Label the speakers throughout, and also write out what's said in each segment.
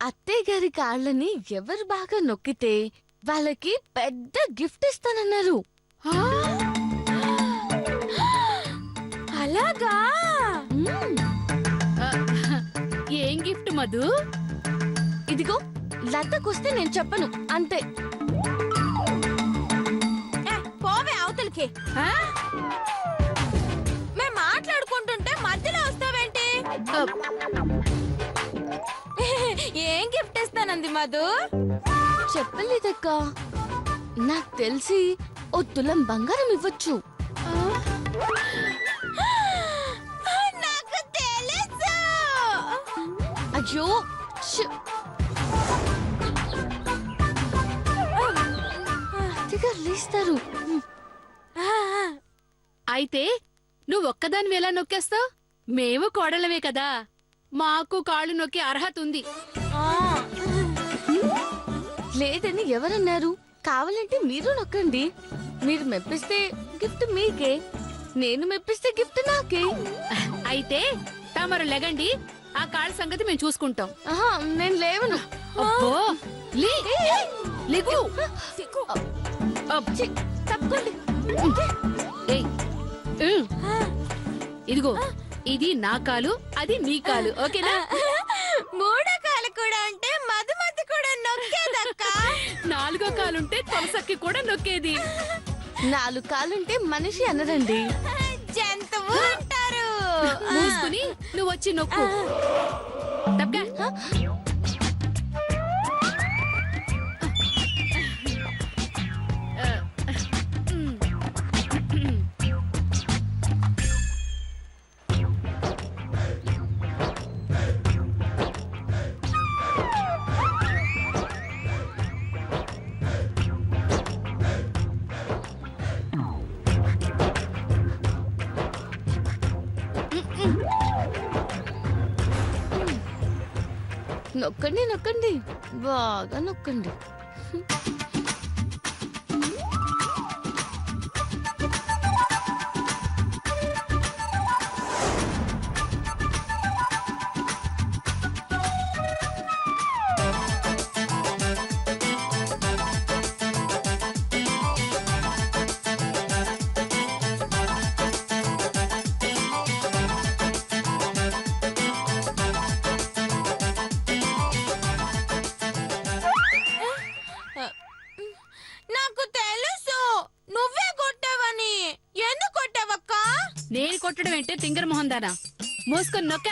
Speaker 1: అత్తయ్య గారి కాళ్ళని ఎవరు బాగా నొక్కితే వాళ్ళకి పెద్ద గిఫ్ట్ ఇస్తానన్నారు.
Speaker 2: అలాగా?
Speaker 3: ఏం గిఫ్ట్ మధు?
Speaker 1: ఇదిగో లతకొస్తే నేను చెప్పను అంతే.
Speaker 2: పోవే అవతలికి. మేము మాట్లాడుకుంటుంటే మధ్యలో వస్తావేంటి? ఏం గిఫ్ట్ ఇస్తానంది మధు?
Speaker 1: చెప్పలేదక్క. నాకు తెలిసి ఓ తులం బంగారం ఇవ్వచ్చు.
Speaker 2: నాకు తెలుసు.
Speaker 1: అయ్యో లేస్తారు.
Speaker 3: అయితే నువ్వు ఒక్కదాన్ని ఎలా నొక్కేస్తావు? మేము కోడలమే కదా, మాకు కాళ్ళు నొక్కే అర్హత ఉంది.
Speaker 1: లేదని ఎవరన్నారు? కావాలంటే మీరు నొక్కండి. మీరు మెప్పిస్తే గిఫ్ట్ మీకే, నేను మెప్పిస్తే గిఫ్ట్ నాకే.
Speaker 3: అయితే తమరు లెగండి, ఆ కాళ్ళ సంగతి మేము చూసుకుంటాం.
Speaker 1: నేను లేవను.
Speaker 3: అబ్బో లేగు.
Speaker 1: తప్పండి.
Speaker 3: ఇదిగో ఇది నా కాలు, అది నీ కాలు, ఓకేనా?
Speaker 2: మూడో కాలు కూడా ఉంటే మధు మధు కూడా నొక్కేదక్క.
Speaker 3: నాలుగో కాలుంటే తొలసక్కి కూడా నొక్కేది.
Speaker 1: 4 కాలుంటే మనిషి అనరండి,
Speaker 2: జంతువు అంటారు.
Speaker 3: మూసుకుని నువ్వు వచ్చి నొక్కు. తప్పగా
Speaker 1: నొక్కండి నొక్కండి, బాగా నొక్కండి.
Speaker 2: నాకు తెలుసు నువ్వే కొట్టావని. ఎందుకు కొట్టావక్క?
Speaker 3: నేను కొట్టడం ఏంటే తింగర మొహం దానా? మూసుకొని నొక్క.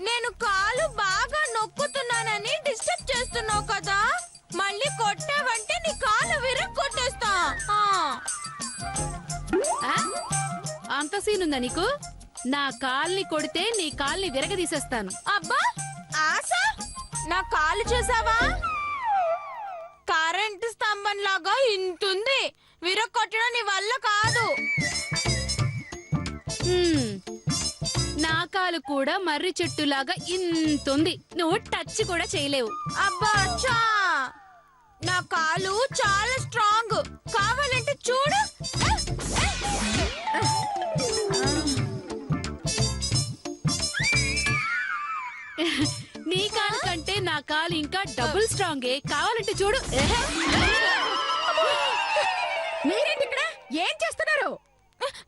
Speaker 2: నేను కాలు బాగా నొక్కుతున్నానని డిస్టర్బ్ చేస్తున్నావు కదా, మళ్ళీ కొట్టావంటే నీ కాలు విరగ్గొట్టేస్తా.
Speaker 3: అంత సీనుందా నీకు? నా కాల్ని కొడితే నీ కాల్ని విరగదీసేస్తాను.
Speaker 2: అబ్బా ఆశ, నా కాలు చూసావా? కరెంటు స్తంభం లాగా ఇంతుంది. విరగొట్టడం నీ వల్ల కాదు.
Speaker 3: నా కాలు కూడా మర్రి చెట్టులాగా ఇంతుంది. నువ్వు టచ్ కూడా చేయలేవు.
Speaker 2: అబ్బా అచ్చా, నా కాలు చాలా స్ట్రాంగ్. కావాలంటే చూడు.
Speaker 3: నీ కాలు కంటే నా కాలు ఇంకా డబుల్ స్ట్రాంగే. కావాలంటే చూడు.
Speaker 2: మీరేంటి ఇక్కడ? ఏం చేస్తున్నారు?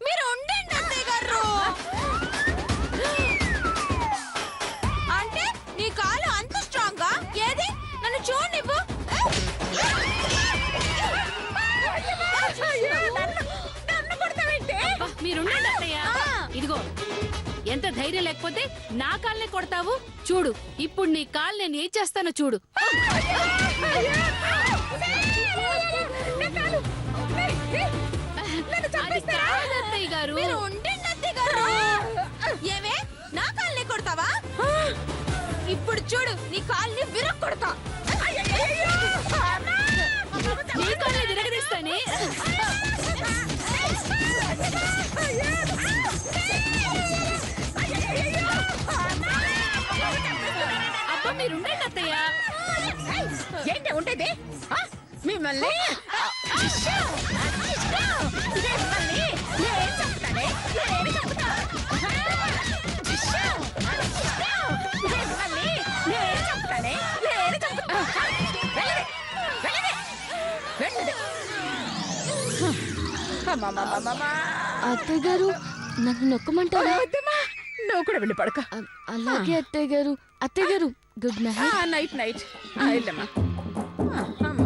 Speaker 2: మీరు ఉండండి అత్తయ్య గారు. అంటే నీ కాలు అంత స్ట్రాంగా? ఏది నన్ను చూడనివ్వు.
Speaker 3: మీరుండండి అత్తయ్య. ఇదిగో, ఎంత ధైర్యం లేకపోతే నా కాల్నే కొడతావు. చూడు ఇప్పుడు నీ కాలు నేను ఏం చేస్తానో చూడు. అత్తయ్య గారు
Speaker 2: మీరు ఉండండి అత్తయ్య గారు. ఏమే నా కాల్ని కొడతావా? ఇప్పుడు చూడు నీ కాల్ని విరగొడతా.
Speaker 3: నీ కాల్ని విరగదీస్తానే.
Speaker 4: ఏంటిది ఆ? మిమ్మల్ని మిమ్మల్ని నేను చంపుతానే, నేను చంపుతా. మిమ్మల్ని నేను చంపుతానే, నేను చంపుతా. వెళ్ళండి, వెళ్ళండి, వెళ్ళండి. అమ్మమ్మమ్మమ్మమ్మ.
Speaker 1: అత్తయ్య గారు నన్ను నొక్కమంటారా?
Speaker 4: వద్దమ్మా, నువ్వు కూడా వెళ్ళి పడుకో.
Speaker 1: అలాగే అత్తయ్య గారు. అత్తయ్య గారు గుడ్ నైట్.
Speaker 4: నైట్ నైట్ వెళ్ళమ్మా. అమ్మా అమ్మమ్మ.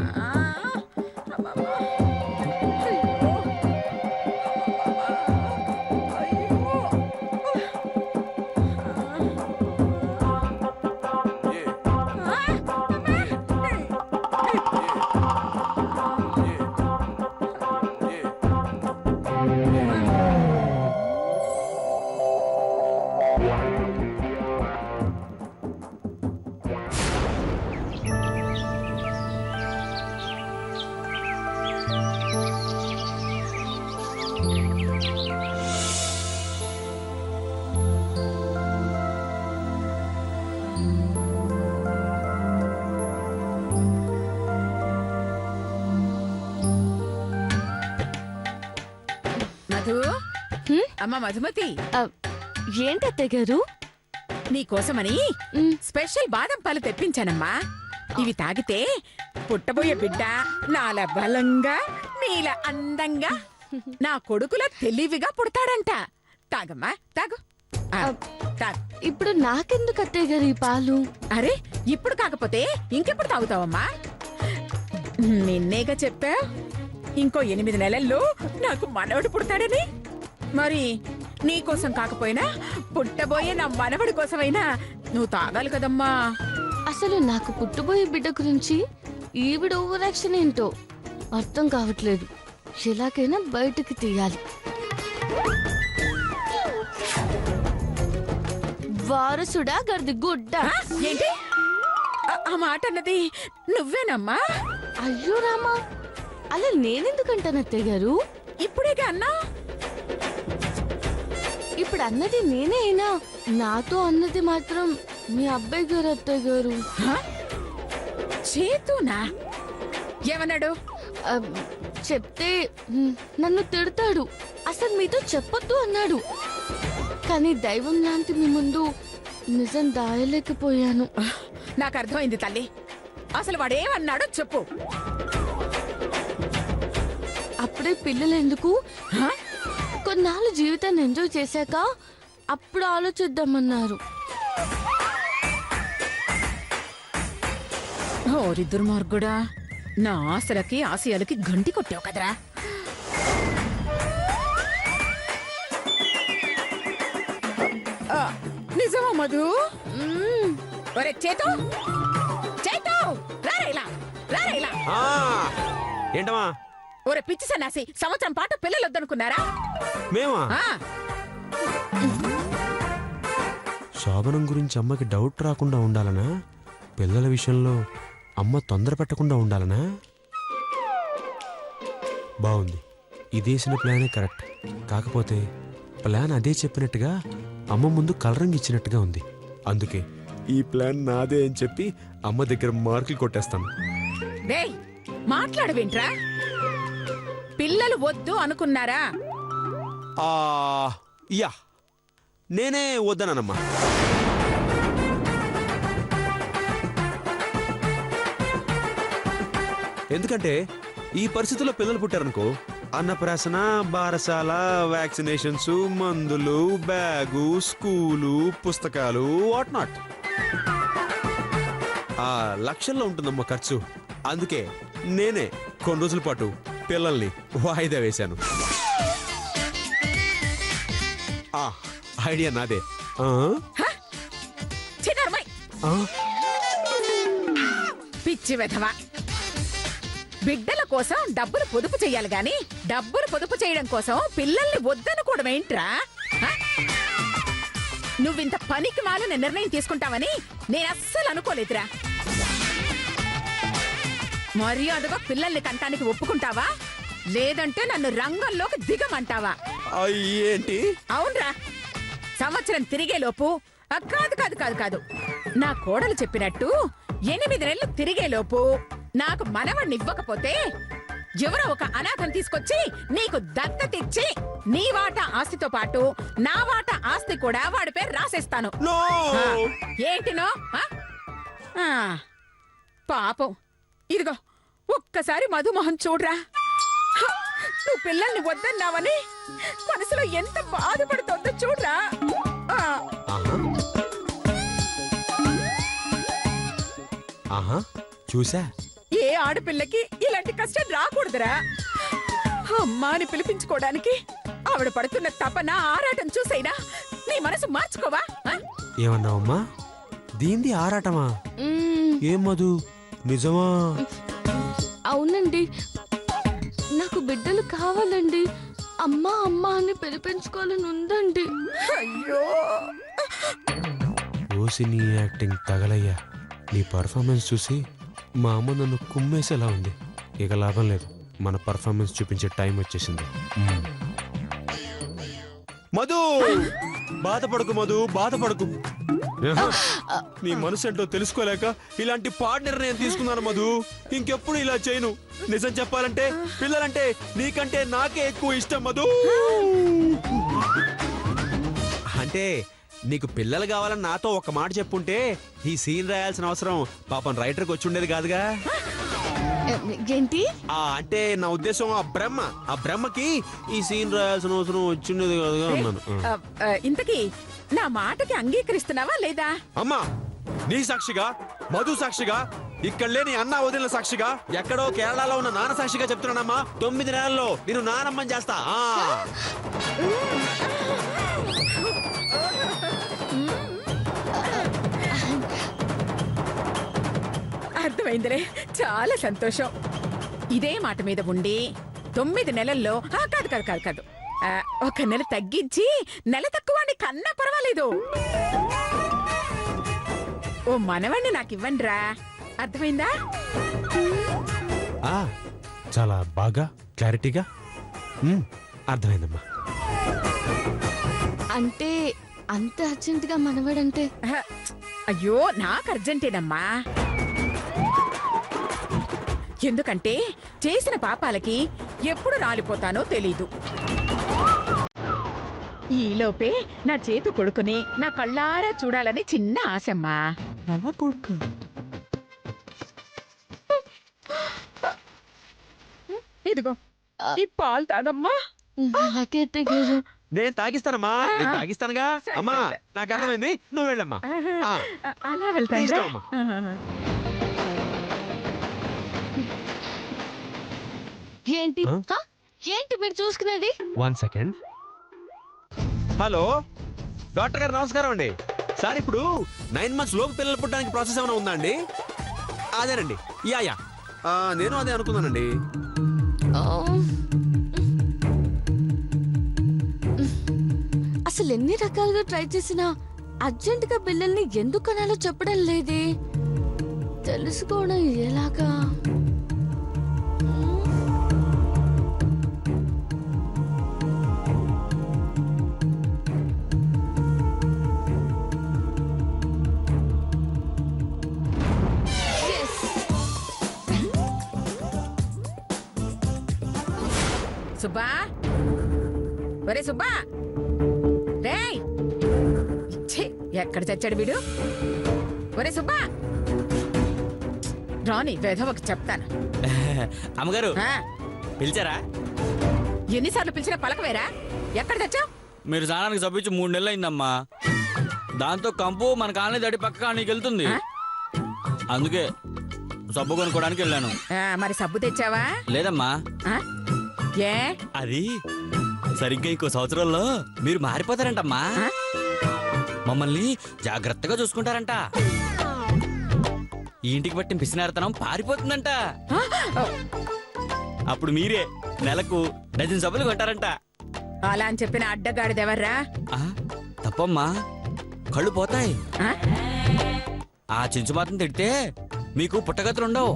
Speaker 4: మధు, అమ్మ మధుమతి,
Speaker 1: ఏంటి అత్తయ్య గారు?
Speaker 4: నీకోసమని స్పెషల్ బాదం పాలు తెప్పించానమ్మా. ఇవి తాగితే పుట్టబోయే బిడ్డ నాల బలంగా నీల అందంగా నా కొడుకుల తెలివిగా పుడతాడంట. తాగమ్మా, తాగు. తాగు.
Speaker 1: ఇప్పుడు నాకెందుకు అత్తయ్య గారు ఈ పాలు?
Speaker 4: అరే, ఇప్పుడు కాకపోతే ఇంకెప్పుడు తాగుతావమ్మా? నిన్నేగా చెప్పా ఇంకో 8 నెలల్లో నాకు మనవడు పుడతాడని. మరి నీకోసం కాకపోయినా పుట్టబోయే నా మనవడి కోసమైనా నువ్వు తాగాలి కదమ్మా.
Speaker 1: అసలు నాకు పుట్టబోయే బిడ్డ గురించి ఈవిడ ఓవరాక్షన్ ఏంటో అర్థం కావట్లేదు. ఎలాగైనా బయటకు తీయాలి. వారసుడా గర్ది గుడ్డ.
Speaker 4: ఏంటి ఆ మాట అన్నది నువ్వేనమ్మా?
Speaker 1: అయ్యో రామా, అలా నేనెందుకంటాను అత్తయ్య గారు?
Speaker 4: ఇప్పుడేగా అన్నా.
Speaker 1: ఇప్పుడు అన్నది నేనే అయినా నాతో అన్నది మాత్రం మీ అబ్బాయి గారు అత్తయ్య గారు.
Speaker 4: చేతునా? ఏమన్నాడు?
Speaker 1: చెప్తే నన్ను తిడతాడు. అసలు మీతో చెప్పొద్దు అన్నాడు. కానీ దైవం లాంటి మీ ముందు నిజం దాయలేకపోయాను.
Speaker 4: నాకు అర్థమైంది తల్లి. అసలు వాడేమన్నాడో చెప్పు.
Speaker 1: అప్పుడే పిల్లలు ఎందుకు, కొన్నాళ్ళు జీవితాన్ని ఎంజాయ్ చేశాక అప్పుడు ఆలోచిద్దామన్నారు.
Speaker 4: ఓరి దుర్మార్గుడా, నా ఆశలకి ఆశయాలకి గంటి కొట్టావు కదరా. నిజమా మధు? ఒరే చేతు, చేతు, రారేలా, రారేలా.
Speaker 5: ఏంటమ్మా?
Speaker 4: ఒరే పిచ్చి సన్నాసి, సంవత్సరం పాటు పిల్లలు వద్దనుకున్నారా?
Speaker 5: మేమా? శోభనం గురించి అమ్మకి డౌట్ రాకుండా ఉండాలనా? పిల్లల విషయంలో అమ్మ తొందర పెట్టకుండా ఉండాలనా? బాగుంది, ఇదేసిన ప్లానే కరెక్ట్. కాకపోతే ప్లాన్ అదే చెప్పినట్టుగా అమ్మ ముందు కలరింగ్ ఇచ్చినట్టుగా ఉంది. అందుకే ఈ ప్లాన్ నాదే అని చెప్పి అమ్మ దగ్గర మార్కులు కొట్టేస్తాను.
Speaker 4: మాట్లాడవేంట్రా? పిల్లలు వద్దు అనుకున్నారా?
Speaker 5: యా, నేనే వద్దనమ్మా. ఎందుకంటే ఈ పరిస్థితుల్లో పిల్లలు పుట్టారనుకో, అన్నప్రాసన, బారసాల, వ్యాక్సినేషన్స్, మందులు, బ్యాగు, స్కూలు, పుస్తకాలు, వాట్ నాట్ లక్షల్లో ఉంటుందమ్మా ఖర్చు. అందుకే నేనే కొన్ని రోజుల పాటు పిల్లల్ని వాయిదా వేశాను. ఐడియా నాదే.
Speaker 4: పిచ్చి వెధవా, బిడ్డల కోసం డబ్బులు పొదుపు చెయ్యాలి గాని డబ్బులు పొదుపు చేయడం కోసం పిల్లల్ని వద్దనుకోవడం ఏంట్రా? నువ్వింత పనికి మాలిన నిర్ణయం తీసుకుంటావని నేను అస్సలు అనుకోలేదురా. మర్యాదగా పిల్లల్ని కంటానికి ఒప్పుకుంటావా, లేదంటే నన్ను రంగంలోకి దిగమంటావా?
Speaker 5: ఏంటి?
Speaker 4: అవునరా, సంవత్సరం తిరిగేలోపు కాదు కాదు కాదు కాదు, నా కోడలు చెప్పినట్టు 8 నెలలు తిరిగేలోపు నాకు మనవణ్ణి ఇవ్వకపోతే ఎవరో ఒక అనాథం తీసుకొచ్చి నీకు దత్తతిచ్చి నీ వాటా ఆస్తితో పాటు నా వాటా ఆస్తి కూడా వాడి పేరు రాసేస్తాను. ఆ, ఏంటినో ఆ? ఆ, పాపం ఇదిగో ఒక్కసారి మధుమోహన్ చూడ్రా. హ, నువ్వు పిల్లల్ని వద్దన్నావని మనసులో ఎంత బాధపడుతోందో చూడ్రా. ఆ,
Speaker 5: ఆహా చూసా.
Speaker 4: ఏ ఆడపిల్లకి ఇలాంటి కష్టం రాకూడదురా. అమ్మా అని పిలిపించుకోవడానికి ఆవిడ పడుతున్న తపన ఆరాటం చూసైనా నీ మనసు మార్చుకోవా? ఆ?
Speaker 5: ఏమన్నావమ్మా? దీంది ఆరాటమా? ఏం మధు, నిజమా?
Speaker 1: అవునండి, నాకు బిడ్డలు కావాలండి. అమ్మా అమ్మా అని పిలిపించుకోవాలని ఉందండి.
Speaker 4: అయ్యో,
Speaker 5: ఓసి నీ యాక్టింగ్ తగలయ్యా. నీ పర్ఫార్మెన్స్ చూసి మా అమ్మ నన్ను కుమ్మేసేలా ఉంది. ఇక లాభం లేదు, మన పర్ఫార్మెన్స్ చూపించే టైం వచ్చేసింది. మధు, బాధపడకు మధు, బాధపడకు. నీ మనసు ఏంటో తెలుసుకోలేక ఇలాంటి పార్ట్నర్ నేను తీసుకున్నాను మధు. ఇంకెప్పుడు ఇలా చేయను. నిజం చెప్పాలంటే పిల్లలంటే నీకంటే నాకే ఎక్కువ ఇష్టం మధు. అంటే నీకు పిల్లలు కావాలని నాతో ఒక మాట చెప్పుంటే ఈ సీన్ రాయాల్సిన అవసరం పాపం రైటర్కి వచ్చి ఉండేది కాదుగా.
Speaker 1: ఏంటి?
Speaker 5: అంటే నా ఉద్దేశం ఆ బ్రహ్మకి ఈ సీన్ రాయాల్సిన అవసరం వచ్చిండేది కాదుగా అన్నాను.
Speaker 4: ఇంతకీ నా మాటకి అంగీకరిస్తున్నావా లేదా?
Speaker 5: అమ్మా, నీ సాక్షిగా, మధు సాక్షిగా, ఇక్కడ లేని అన్న వదిలిన సాక్షిగా, ఎక్కడో కేరళలో ఉన్న నాన్న సాక్షిగా చెప్తున్నానమ్మా, 9 నెలల్లో నేను నానమ్మని చేస్తా.
Speaker 4: అర్థమైందిలే, చాలా సంతోషం. ఇదే మాట మీద ఉండి 9 నెలల్లో కాదు కాదు కాదు కాదు 1 నెల తగ్గించి నెల తక్కువ కన్నా పర్వాలేదు. ఓ మనవణ్ణి నాకు ఇవ్వండిరా. అర్థమైందా?
Speaker 5: చాలా బాగా క్లారిటీగా అర్థమైందమ్మా.
Speaker 1: అంటే అంత అర్జెంటుగా మనవాడంటే?
Speaker 4: అయ్యో, నాకు అర్జెంటేనమ్మా. ఎందుకంటే చేసిన పాపాలకి ఎప్పుడు రాలిపోతానో తెలీదు. ఈలోపే నా చేతు కొడుకుని నా కళ్ళారా చూడాలని చిన్న ఆశమ్మా. కొడుకు ఇదిగో ఈ పాలు తాగమ్మా.
Speaker 1: నాకే తెగదు.
Speaker 5: నేను తాగిస్తానమ్మా, నేను తాగిస్తానుగా. అమ్మా, నాకు అర్థమైంది, నువ్వు వెళ్ళమ్మా.
Speaker 4: అలా వెళ్తాను.
Speaker 1: ఏంటి ఏంటి మీరు చూసుకునేది?
Speaker 5: 1 సెకండ్. హలో డాక్టర్ గారు, నమస్కారం అండి. సార్, ఇప్పుడు 9 months లోపు పిల్లలు పుట్టడానికి ప్రాసెస్ ఏమైనా ఉందా అండి? అదేనండి. యా నేను అదే అనుకున్నానండి.
Speaker 1: అసలు ఎన్ని రకాలుగా ట్రై చేసినా అర్జెంటుగా పిల్లల్ని ఎందుకు కనాలో చెప్పడం లేదే. తెలుసుకోవడం ఎలాగా?
Speaker 4: సుబ్బా, ఒరే సుబ్బా, రేయ్, ఎక్కడ చచ్చాడు వీడు? ఒరే సుబ్బా, రాని వెధవకు చెప్తాను.
Speaker 6: అమ్మగారు పిలిచారా?
Speaker 4: ఎన్నిసార్లు పిలిచినా పలకవేరా? ఎక్కడ చచ్చావు?
Speaker 6: మీరు స్నానానికి సబ్బించి 3 నెలలు అయిందమ్మా. దాంతో కంపు మన కాలనీ దడి పక్క కాలనీకి వెళ్తుంది. అందుకే సబ్బు కొనుక్కోడానికి వెళ్ళాను.
Speaker 4: మరి సబ్బు తెచ్చావా?
Speaker 6: లేదమ్మా.
Speaker 4: ఏ
Speaker 6: అది సరిగ్గా ఇంకో సంవత్సరంలో మీరు మారిపోతారంటమ్మా. మమ్మల్ని జాగ్రత్తగా చూసుకుంటారంట. ఈ ఇంటికి పట్టిన పిసినారతనం పారిపోతుందంట. అప్పుడు మీరే నెలకు 12 సబ్బులు కొంటారంట.
Speaker 4: అలా అని చెప్పిన అడ్డగాడిదెవర్రా?
Speaker 6: తప్పమ్మా, కళ్ళు పోతాయి. ఆ చెంచు మాత్రం తిడితే మీకు పుట్టగతులుండవు.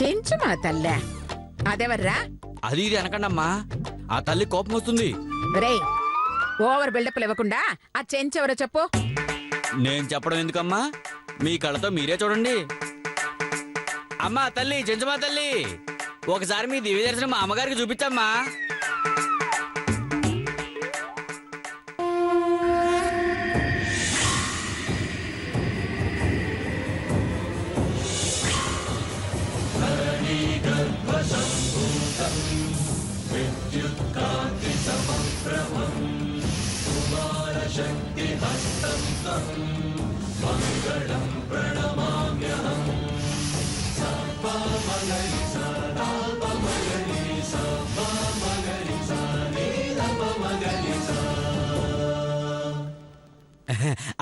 Speaker 4: చెంచు మా తల్లే అదెవర్రా?
Speaker 6: అది ఇది అనకండమ్మా, ఆ తల్లి కోపం వస్తుంది.
Speaker 4: రేయ్, ఓవర్ బిల్డప్ ఇవ్వకుండా ఆ చెంచెవరో చెప్పు.
Speaker 6: నేను చెప్పడం ఎందుకమ్మా, మీ కళ్ళతో మీరే చూడండి. అమ్మా తల్లి చెంచమా తల్లి ఒకసారి మీ దివ్య దర్శనం మా అమ్మగారికి చూపించమ్మా.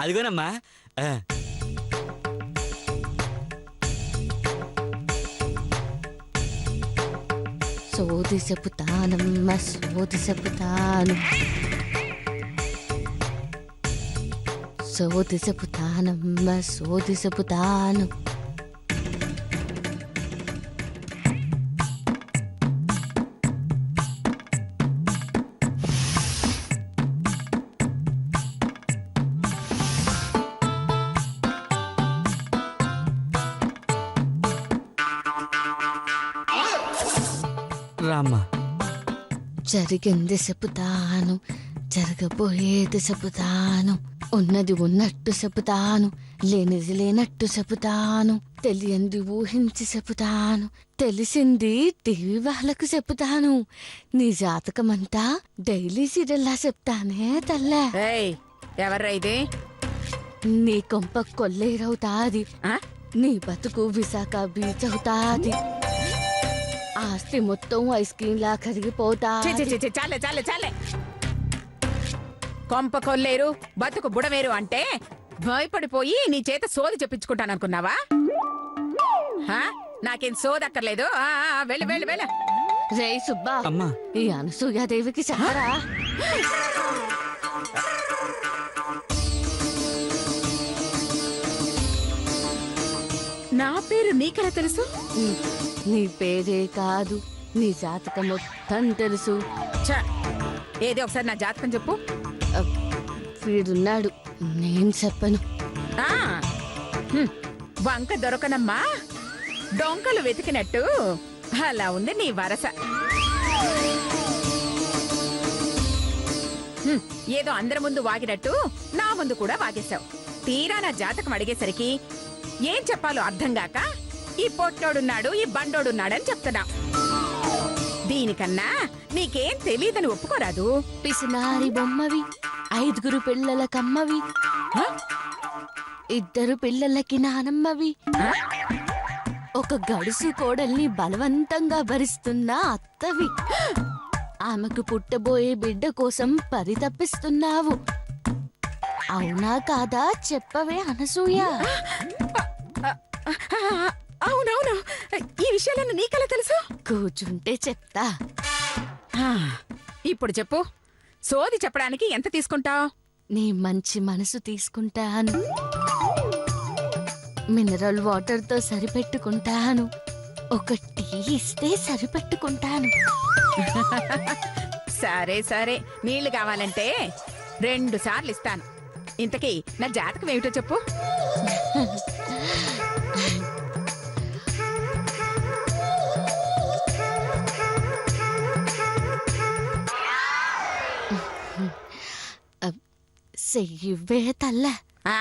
Speaker 6: అదిగోనమ్మా.
Speaker 1: సోది చెబుతానమ్మ సోది చెబుతాను, సోది చెబుతానమ్మ సోది చెబుతాను.
Speaker 6: రామ్మా.
Speaker 1: జరిగింది చెబుతాను, జరగబోయేది చెబుతాను, ఉన్నది ఉన్నట్టు చెబుతాను, లేనిది లేనట్టు చెబుతాను, తెలియంది ఊహించి చెబుతాను, తెలిసింది టీవీ వాళ్ళకు చెబుతాను. నీ జాతకమంతా డైలీ సీరియల్లా చెప్తానే తల్లే.
Speaker 4: ఏయ్, ఎవర్రా ఇది?
Speaker 1: నీ కొంప కొల్లేరవుతాది,
Speaker 4: ఆ?
Speaker 1: నీ బతుకు విశాఖ బీచ్ అవుతాది, ఆస్తి మొత్తం ఐస్ క్రీమ్ లా కరిగిపోతా.
Speaker 4: ఛీ, ఛీ, ఛీ, ఛీ, చాలే చాలే చాలే. కొంప కొల్లేరు బతుకు బుడమేరు అంటే భయపడిపోయి నీ చేత సోది చెప్పించుకుంటాననుకున్నావా? హా? నాకేం సోదక్కర్లేదు. వెళ్ళు వెళ్ళు వెళ్ళు.
Speaker 1: రే సుబ్బా,
Speaker 6: అమ్మా.
Speaker 1: ఈ అనసూయాదేవికి చెప్పరా?
Speaker 4: నా పేరు నీకెలా తెలుసు?
Speaker 1: నీ పేరే కాదు, నీ జాతకం మొత్తం తెలుసు.
Speaker 4: ఛ, ఏది ఒకసారి నా జాతకం చెప్పు.
Speaker 1: అబ్, వీడున్నాడు, నేను చెప్పను.
Speaker 4: ఆ, హ్మ్, వంక దొరకనమ్మా, డొంకలు వెతికినట్టు అలా ఉంది నీ వరస. హ్మ్, ఏదో అందరి ముందు వాగినట్టు నా ముందు కూడా వాగేశావు. తీరా నా జాతకం అడిగేసరికి ఏం చెప్పాలో అర్థం గాక ఈ పొట్టోడున్నాడు ఈ బండోడున్నాడని చెప్తున్నా. దీనికన్నా నీకేం తెలీదని ఒప్పుకోరాదు.
Speaker 1: పిసినారి బొమ్మవి, 5 పిల్లల కమ్మవి,
Speaker 4: హ?
Speaker 1: 2 పిల్లలకి నానమ్మవి,
Speaker 4: ఆ?
Speaker 1: ఒక గడుసు కోడల్ని బలవంతంగా భరిస్తున్న అత్తవి, ఆమెకు పుట్టబోయే బిడ్డ కోసం పరితపిస్తున్నావు. అవునా కాదా చెప్పవే అనసూయ?
Speaker 4: అవునవును, ఈ విషయాలను నీకెలా తెలుసు?
Speaker 1: కూర్చుంటే చెప్తా.
Speaker 4: ఆ, ఇప్పుడు చెప్పు, సోది చెప్పడానికి ఎంత తీసుకుంటావు?
Speaker 1: నీ మంచి మనసు తీసుకుంటాను, మినరల్ వాటర్తో సరిపెట్టుకుంటాను, ఒక టీ ఇస్తే సరిపెట్టుకుంటాను.
Speaker 4: సరే సరే, నీళ్లు కావాలంటే 2 సార్లు ఇస్తాను. ఇంతకీ నా జాతకం ఏమిటో చెప్పు.
Speaker 1: చెయ్యివే తల్ల.
Speaker 4: ఆ,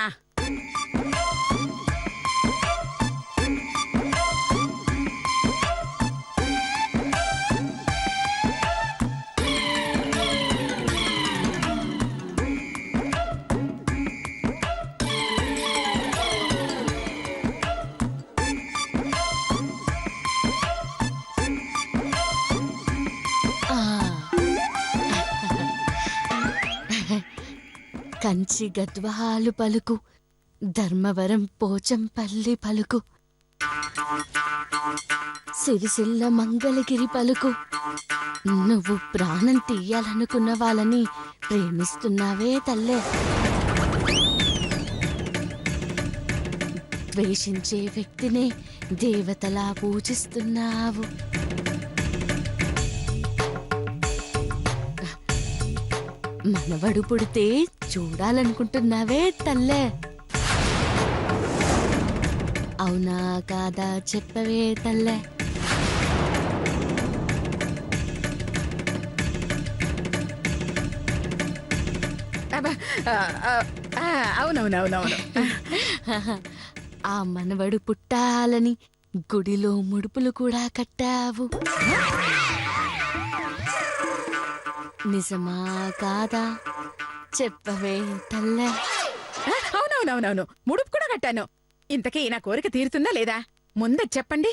Speaker 1: కంచి గద్వాలు పలుకు, ధర్మవరం పోచంపల్లి పలుకు, సిరిసిల్ల మంగళగిరి పలుకు. నువ్వు ప్రాణం తీయాలనుకున్న వాళ్ళని ప్రేమిస్తున్నావే తల్లే. ద్వేషించే వ్యక్తినే దేవతలా పూజిస్తున్నావు. మనవడు పుడితే చూడాలనుకుంటున్నావే తల్లే. అవునా కాదా చెప్పవే తల్లే.
Speaker 4: అబ్బా, అవునవునవునవును.
Speaker 1: ఆ మనవడు పుట్టాలని గుడిలో ముడుపులు కూడా కట్టావు. నిజమా కాదా చెప్పవే తల్లే.
Speaker 4: అవునవునవునవును, ముడుపు కూడా కట్టాను. ఇంతకీ నా కోరిక తీరుతుందా లేదా ముందు చెప్పండి.